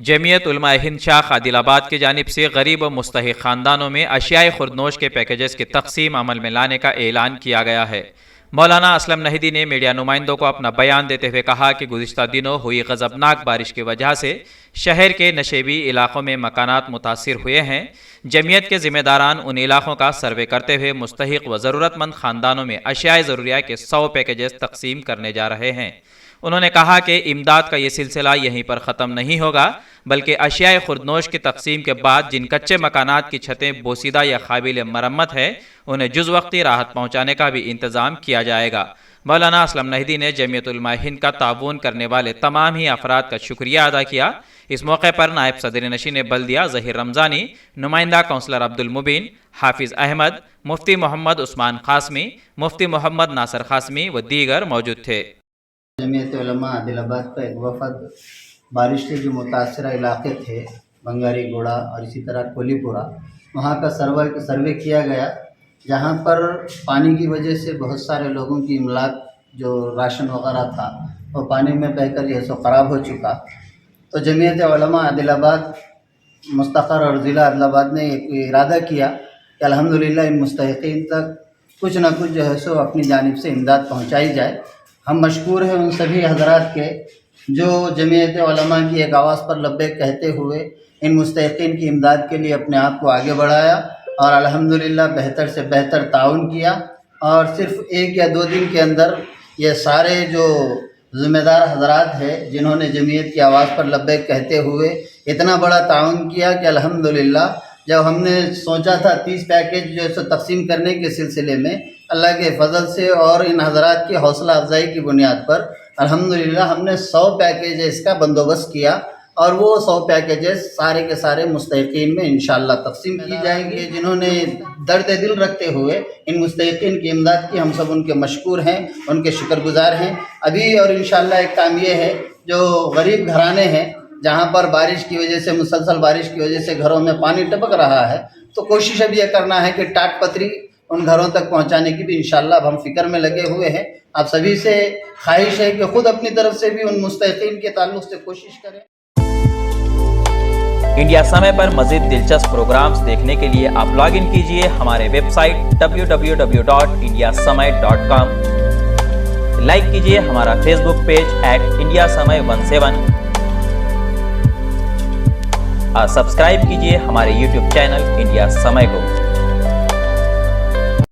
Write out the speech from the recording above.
جمعیت علماء ہند شاخ عادل آباد کی جانب سے غریب و مستحق خاندانوں میں اشیائے خوردنوش کے پیکیجز کی تقسیم عمل میں لانے کا اعلان کیا گیا ہے۔ مولانا اسلم نہدی نے میڈیا نمائندوں کو اپنا بیان دیتے ہوئے کہا کہ گزشتہ دنوں ہوئی غضبناک بارش کی وجہ سے شہر کے نشیبی علاقوں میں مکانات متاثر ہوئے ہیں۔ جمعیت کے ذمہ داران ان علاقوں کا سروے کرتے ہوئے مستحق و ضرورت مند خاندانوں میں اشیائے ضروریہ کے 100 پیکیجز تقسیم کرنے جا رہے ہیں۔ انہوں نے کہا کہ امداد کا یہ سلسلہ یہیں پر ختم نہیں ہوگا، بلکہ اشیائے خوردنوش کی تقسیم کے بعد جن کچے مکانات کی چھتیں بوسیدہ یا قابل مرمت ہے انہیں جز وقتی راحت پہنچانے کا بھی انتظام کیا جائے گا۔ مولانا اسلم نہدی نے جمعیت علماء ہند کا تعاون کرنے والے تمام ہی افراد کا شکریہ ادا کیا۔ اس موقع پر نائب صدر نشین بلدیہ ظہیر رمضانی، نمائندہ کونسلر عبد المبین، حافظ احمد، مفتی محمد عثمان قاسمی، مفتی محمد ناصر قاسمی و دیگر موجود تھے۔ جمعیت علماء عادل آباد کا ایک وفد بارش سے جو متاثرہ علاقے تھے بنگاری گوڑا اور اسی طرح کولی پورا، وہاں کا سروے کیا گیا، جہاں پر پانی کی وجہ سے بہت سارے لوگوں کی املاک جو راشن وغیرہ تھا وہ پانی میں بہہ کر جو خراب ہو چکا۔ تو جمعیت علماء عادل آباد مستقر اور ضلع عادل آباد نے ایک ارادہ کیا کہ الحمدللہ ان مستحقین تک کچھ نہ کچھ جو ہے سو اپنی جانب سے امداد پہنچائی جائے۔ ہم مشکور ہیں ان سبھی حضرات کے جو جمعیت علماء کی ایک آواز پر لبیک کہتے ہوئے ان مستحقین کی امداد کے لیے اپنے آپ کو آگے بڑھایا اور الحمدللہ بہتر سے بہتر تعاون کیا، اور صرف 1 یا 2 دن کے اندر یہ سارے جو ذمہ دار حضرات ہیں جنہوں نے جمعیت کی آواز پر لبیک کہتے ہوئے اتنا بڑا تعاون کیا کہ الحمدللہ جب ہم نے سوچا تھا 30 پیکیج جو ہے سو تقسیم کرنے کے سلسلے میں، اللہ کے فضل سے اور ان حضرات کی حوصلہ افزائی کی بنیاد پر الحمدللہ ہم نے 100 پیکیجز کا بندوبست کیا، اور وہ 100 پیکیجز سارے کے سارے مستحقین میں انشاءاللہ تقسیم کی جائیں گے۔ جنہوں نے درد دل رکھتے ہوئے ان مستحقین کی امداد کی، ہم سب ان کے مشکور ہیں، ان کے شکر گزار ہیں۔ ابھی اور انشاءاللہ ایک کام یہ ہے، جو غریب گھرانے ہیں جہاں پر بارش کی وجہ سے، مسلسل بارش کی وجہ سے گھروں میں پانی ٹپک رہا ہے، تو کوشش اب یہ کرنا ہے کہ ٹاٹ پتری ان گھروں تک پہنچانے کی بھی انشاءاللہ اب ہم فکر میں لگے ہوئے ہیں۔ آپ سبھی سے خواہش ہے کہ خود اپنی طرف سے بھی ان مستحقین کے تعلق سے کوشش کریں۔ انڈیا سمے پر مزید دلچسپ پروگرامز دیکھنے کے لیے آپ لاگ ان کیجئے ہمارے ویب سائٹ www.indiasamay.com، لائک کیجئے ہمارا فیس بک پیج @indiasamay17 اور سبسکرائب کیجئے ہمارے یوٹیوب چینل انڈیا سمے کو۔